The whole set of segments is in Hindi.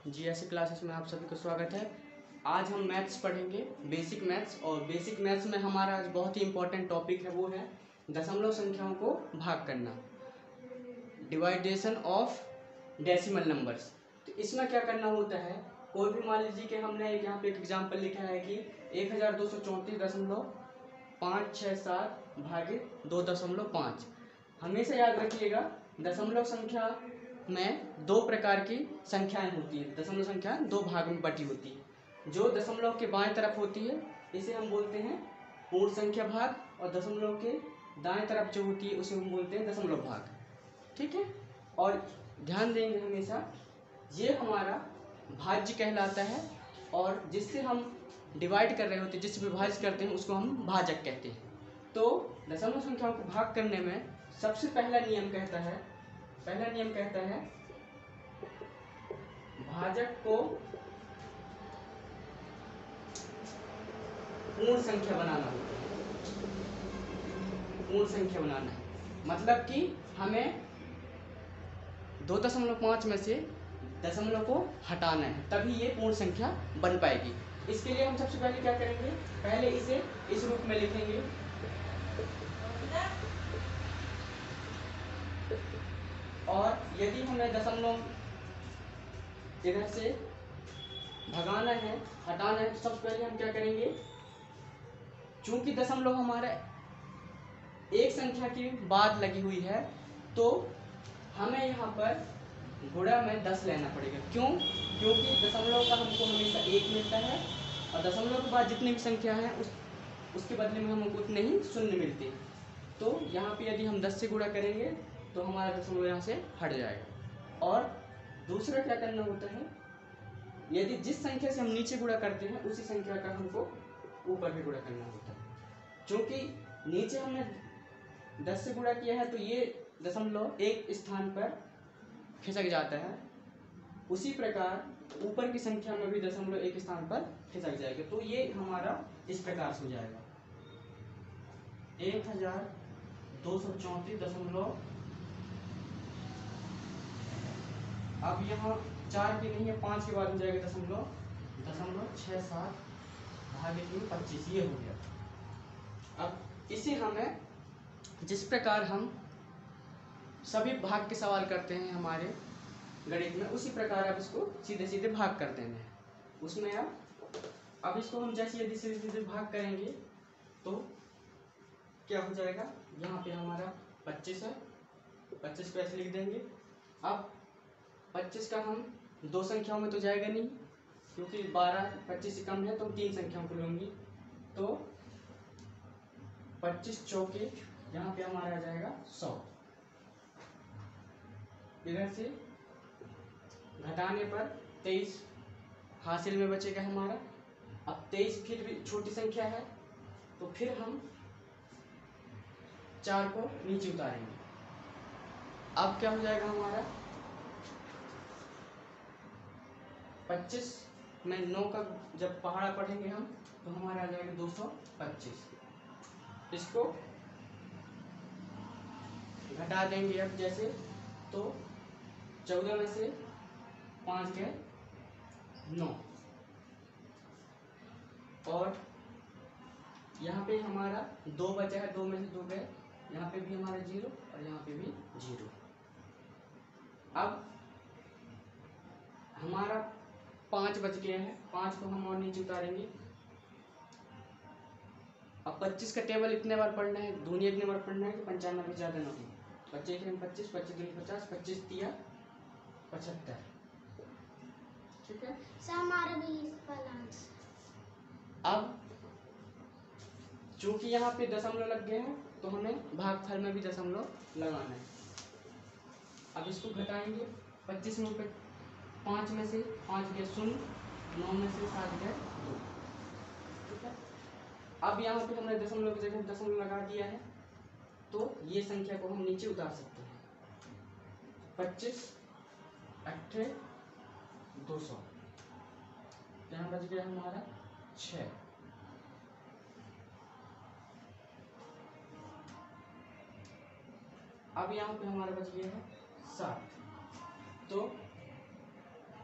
जीएससी क्लासेस में आप सभी को स्वागत है। आज हम मैथ्स पढ़ेंगे, बेसिक मैथ्स। और बेसिक मैथ्स में हमारा आज बहुत ही इम्पोर्टेंट टॉपिक है, वो है दशमलव संख्याओं को भाग करना, डिवाइडेशन ऑफ डेसिमल नंबर्स। तो इसमें क्या करना होता है, कोई भी मान लीजिए कि हमने यहाँ पे एक एग्जाम्पल लिखा है कि 1234.567 भागित 2.5। हमेशा याद रखिएगा, दशमलव संख्या में दो प्रकार की संख्याएं होती है। दशमलव संख्या दो भाग में बटी होती है। जो दशमलव के बाएं तरफ होती है इसे हम बोलते हैं पूर्ण संख्या भाग, और दशमलव के दाएं तरफ जो होती है उसे हम बोलते हैं दशमलव भाग। ठीक है, और ध्यान देंगे हमेशा ये हमारा भाज्य कहलाता है, और जिससे हम डिवाइड कर रहे होते हैं, जिससे विभाजित करते हैं, उसको हम भाजक कहते हैं। तो दशमलव संख्याओं को भाग करने में सबसे पहला नियम कहता है भाजक को पूर्ण संख्या बनाना होता है। पूर्ण संख्या बनाना है मतलब कि हमें 2.5 में से दशमलव को हटाना है, तभी ये पूर्ण संख्या बन पाएगी। इसके लिए हम सबसे पहले क्या करेंगे, पहले इसे इस रूप में लिखेंगे। और यदि हमें दशमलव इधर से भगाना है, हटाना है, तो सबसे पहले हम क्या करेंगे, चूंकि दशमलव हमारा एक संख्या के बाद लगी हुई है, तो हमें यहाँ पर गुणा में 10 लेना पड़ेगा। क्यों? क्योंकि दशमलव का हमको हमेशा 1 मिलता है, और दशमलव के बाद जितनी भी संख्या है उसके बदले में हमको उतने ही शून्य मिलते हैं। तो यहाँ पे यदि हम 10 से गुणा करेंगे तो हमारा दशमलव यहाँ से हट जाएगा। और दूसरा क्या करना होता है, यदि जिस संख्या से हम नीचे गुणा करते हैं उसी संख्या का हमको ऊपर भी गुणा करना होता है। क्योंकि नीचे हमने 10 से गुणा किया है तो ये दशमलव एक स्थान पर खिसक जाता है, उसी प्रकार ऊपर की संख्या में भी दशमलव एक स्थान पर खिसक जाएगा। तो ये हमारा इस प्रकार से हो जाएगा 1234. अब यहाँ 4 की नहीं है, 5 के बाद हो जाएगा दशमलव 67 भागित 25। ये हो गया। अब इसे हमें जिस प्रकार हम सभी भाग के सवाल करते हैं हमारे गणित में, उसी प्रकार अब इसको सीधे सीधे भाग कर देना है। उसमें अब इसको हम जैसे यदि सीधे सीधे भाग करेंगे तो क्या हो जाएगा, यहाँ पे हमारा 25 है, 25 को ऐसे लिख देंगे। अब 25 का हम दो संख्याओं में तो जाएगा नहीं, क्योंकि 12 25 से कम है, तो 3 संख्याओं को लूँगी। तो 25 चौके यहाँ पे हमारा आ जाएगा 100। इधर से घटाने पर 23 हासिल में बचेगा हमारा। अब 23 फिर भी छोटी संख्या है, तो फिर हम 4 को नीचे उतारेंगे। अब क्या हो जाएगा हमारा 25 में 9 का जब पहाड़ा पढ़ेंगे हम, तो हमारा आ जाएगा 225। इसको घटा देंगे अब जैसे, तो 14 में से 5 गए 9, और यहाँ पे हमारा 2 बचा है, 2 में से 2 गए, यहाँ पे भी हमारा 0 और यहाँ पे भी 0। अब हमारा 5 बच गया है, 5 को हम और नीचे उतारेंगे। अब 25 का टेबल इतने बार पढ़ना है, दूनी इतने बार पढ़ना है कि 95 ज़्यादा ना हो। 25 में 25, 25 दूनी 50, 25 तिया 75। ठीक है, हमारा भी बैलेंस। अब चूंकि यहाँ पे दशमलव लग गए हैं, तो हमें भागफल में भी दशमलव लगाना है। अब इसको घटाएंगे। 25 में 5 में से 5 गए 0, 9 में से 7 गए 2। ठीक है, अब यहाँ पे हमने दशमलव की जगह दशमलव लगा दिया है, तो ये संख्या को हम नीचे उतार सकते हैं। 25 8 200, यहाँ बच गया हमारा 6। अब यहाँ पे हमारा बच गया है 7। तो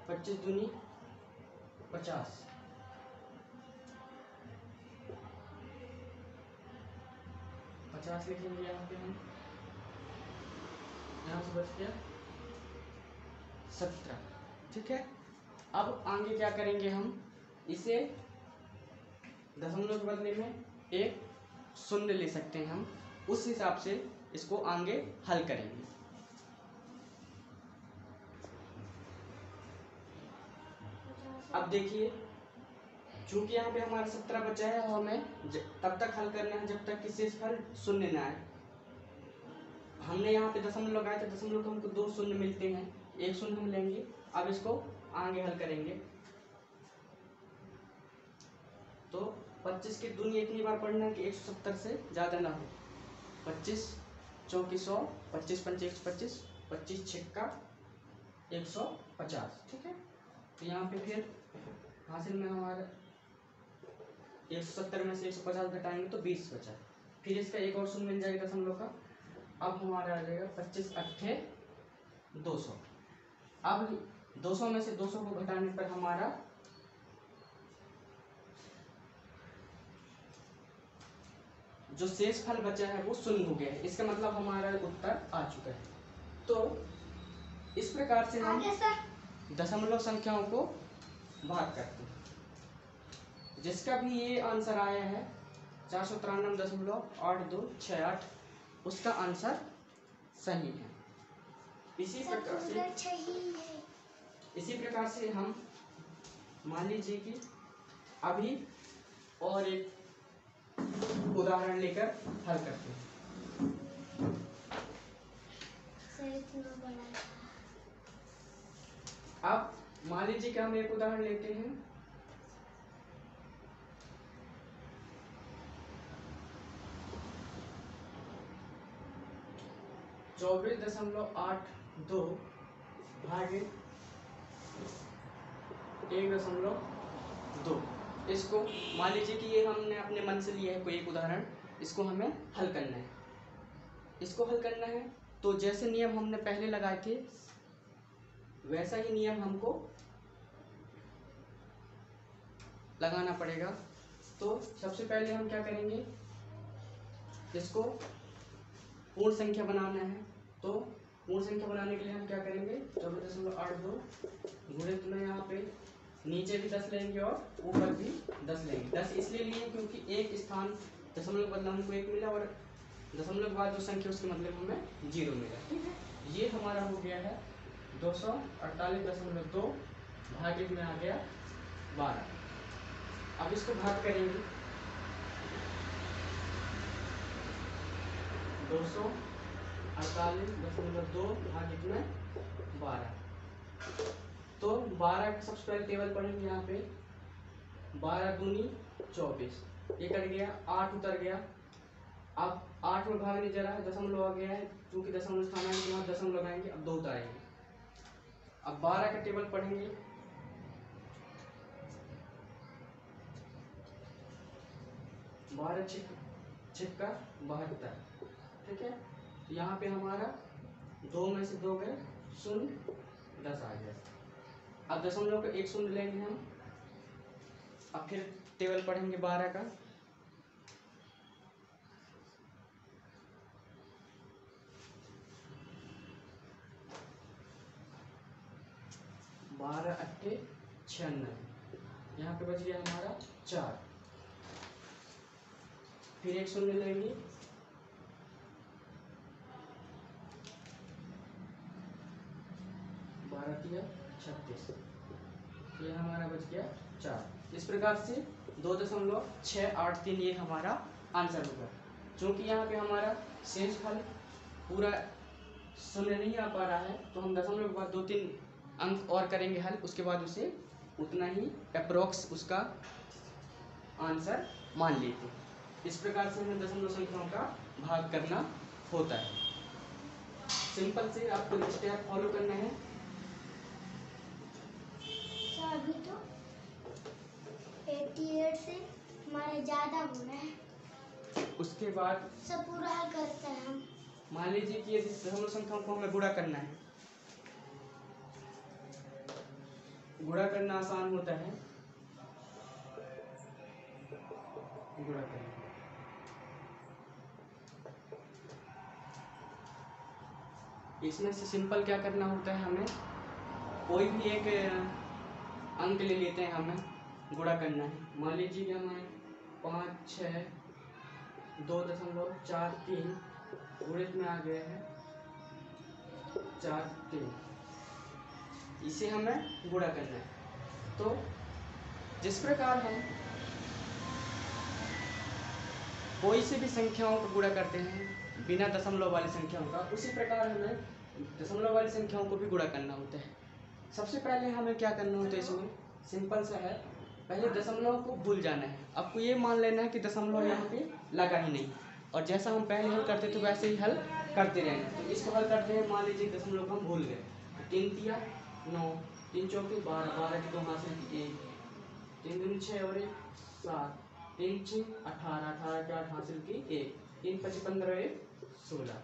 25 दूनी 50, 50 लिखेंगे यहाँ पे हम, यहाँ से बच गया 17। ठीक है, अब आगे क्या करेंगे हम, इसे दशमलव के बदले में एक शून्य ले सकते हैं हम, उस हिसाब से इसको आगे हल करेंगे। अब देखिए, चूंकि यहाँ पे हमारा 17 बचा है और हमें तब तक हल करना है जब तक कि शेषफल शून्य ना आए। हमने यहाँ पे दशमलव लगाया था, दशमलव को हमको 2 शून्य मिलते हैं, 1 शून्य हम लेंगे। अब इसको आगे हल करेंगे तो 25 की दूनी इतनी बार पढ़ना है कि 170 से ज़्यादा ना हो। 25 चौकी 100, 25 पंचे 125, 25 छिक्का 150। ठीक है, तो यहाँ पे फिर हासिल में हमारा 170 में से 150 घटाएंगे तो 20 बचा। फिर इसका एक और शून्य मिल जाएगा दशमलव का। अब हमारा आ जाएगा 25 अट्ठे 200। अब 200 में से 200 को घटाने पर हमारा जो शेष फल बचा है वो शून्य हो गया है। इसका मतलब हमारा उत्तर आ चुका है। तो इस प्रकार से हम दशमलव संख्याओं को भाग करते हैं। जिसका भी ये आंसर आया है 493.8268, उसका आंसर सही है। इसी प्रकार से हम मान लीजिए कि अभी और एक उदाहरण लेकर हल करते हैं। अब मान लीजिए कि हम एक उदाहरण लेते हैं। चौबीस 82 भागे 1.2। इसको मान लीजिए कि ये हमने अपने मन से लिया है कोई एक उदाहरण, इसको हमें हल करना है। इसको हल करना है तो जैसे नियम हमने पहले लगाए थे वैसा ही नियम हमको लगाना पड़ेगा। तो सबसे पहले हम क्या करेंगे, इसको पूर्ण संख्या बनाना है। तो पूर्ण संख्या बनाने के लिए हम क्या करेंगे, 24.82 गुणित में यहाँ पे नीचे भी 10 लेंगे और ऊपर भी 10 लेंगे। 10 इसलिए लिए क्योंकि एक स्थान दशमलव बदला हमको 1 मिला और दशमलव के बाद जो संख्या उसके मतलब हमें 0 मिला। ठीक है, ये हमारा हो गया है 248.2 भागित में आ गया 12। अब इसको भाग करेंगे 248.2 भागित में 12। तो 12 का सबसे पहले टेबल पढ़ेंगे। यहाँ पे 12 दूनी 24, ये कट गया, 8 उतर गया। अब 8 में भाग नहीं जा रहा है, दशमलव आ गया है, क्योंकि दशमलव स्थान आएंगे वहाँ दशमलव लगाएंगे, अब 2 उतारेंगे। अब 12 का टेबल पढ़ेंगे। 12 छिक्का 72। ठीक है, तो यहाँ पे हमारा 2 में से 2 गए, शून्य 10 आ गया। अब दशमलव का 1 शून्य लेंगे हम। अब फिर टेबल पढ़ेंगे 12 का। 12 अट्ठे 96, यहाँ पे बच गया हमारा 4। फिर 1 शून्य लेंगे, 12 तिया 36, ये हमारा बच गया 4। इस प्रकार से 2.683 ये हमारा आंसर होगा। क्योंकि यहाँ पे हमारा शेष फल पूरा शून्य नहीं आ पा रहा है तो हम दशमलव के बाद 2-3 अंक और करेंगे हल, उसके बाद उसे उतना ही अप्रोक्स उसका आंसर मान लेते हैं। इस प्रकार से हमें दशमलव संख्याओं का भाग करना होता है। सिंपल से आपको स्टेप फॉलो करना है। अभी तो 88 से हमारा ज़्यादा होना है, उसके बाद सब पूरा हल करते हैं हम। मान लीजिए कि यदि दशमलव संख्याओं को हमें गुणा करना है गुणा करना आसान होता है, गुणा करना। इसमें से सिंपल क्या करना होता है, हमें कोई भी एक अंक ले लेते हैं, हमें गुणा करना है। मान लीजिए कि हमें 5, 6, 2.43 गुणित में आ गया है 4, 3। इसे हमें गुणा करना है। तो जिस प्रकार हम कोई से भी संख्याओं को गुणा करते हैं बिना दशमलव वाली संख्याओं का, उसी प्रकार हमें दशमलव वाली संख्याओं को भी गुणा करना होता है। सबसे पहले हमें क्या करना होता है, इसमें सिंपल सा है, पहले दशमलव को भूल जाना है। आपको ये मान लेना है कि दशमलव यहाँ पे लगा ही नहीं, और जैसा हम पहले हल करते थे वैसे ही हल करते रहना। तो इसको हल करते हैं, मान लीजिए दशमलव को हम भूल गए, 3 तिया 9, 3 चौके 12, 12 की 2 हासिल की 1, 3 दूनी 6 और 1 7, 3 6 18, 18 की 8 हासिल की 1, 3 5 15 1 16,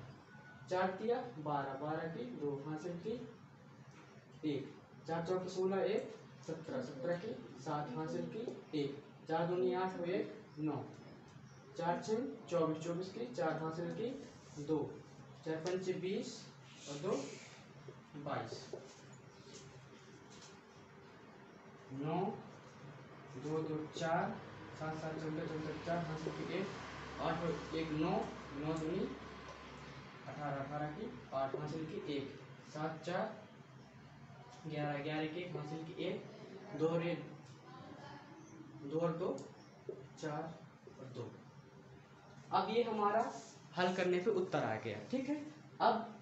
4 तिया 12, 12 की 2 हासिल की 1, 4 चौके 16 1 17, 17 की 7 हासिल की 1, 4 दूनी 8 और 1 9, 4 6 24, 24 की 4 हासिल की 2, 4 5 20 और 2 22, 9 2 2 4 7 7 14 14 4 हासिल की 1, 8 और 1 9, 9 दूनी 18, 18 की 8 हासिल की 1, 7 4 11, 11 की 1 हासिल की 1, 2 और 1 2 और 2 4 और 2। अब ये हमारा हल करने पे उत्तर आ गया, ठीक है। अब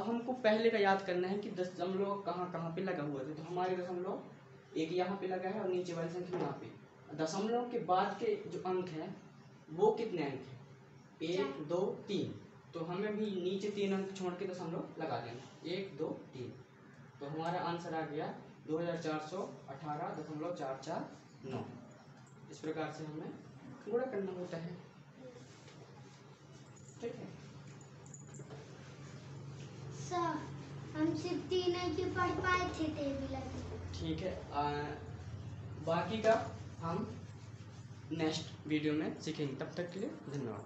हमको पहले का याद करना है कि दशमलव कहाँ कहाँ पे लगा हुआ है। तो हमारे दशमलव एक यहाँ पे लगा है और नीचे वाली संख्या यहाँ पे। दशमलव के बाद के जो अंक हैं वो कितने अंक हैं, 1 2 3। तो हमें भी नीचे 3 अंक छोड़ के दशमलव लगा देना, 1 2 3। तो हमारा आंसर आ गया 2418.449। इस प्रकार से हमें गुणा करना होता है, ठीक है। सर हम सिर्फ 3 अंक ही पढ़ पाए थे टेबल। ठीक है, बाकी का हम नेक्स्ट वीडियो में सीखेंगे। तब तक के लिए धन्यवाद।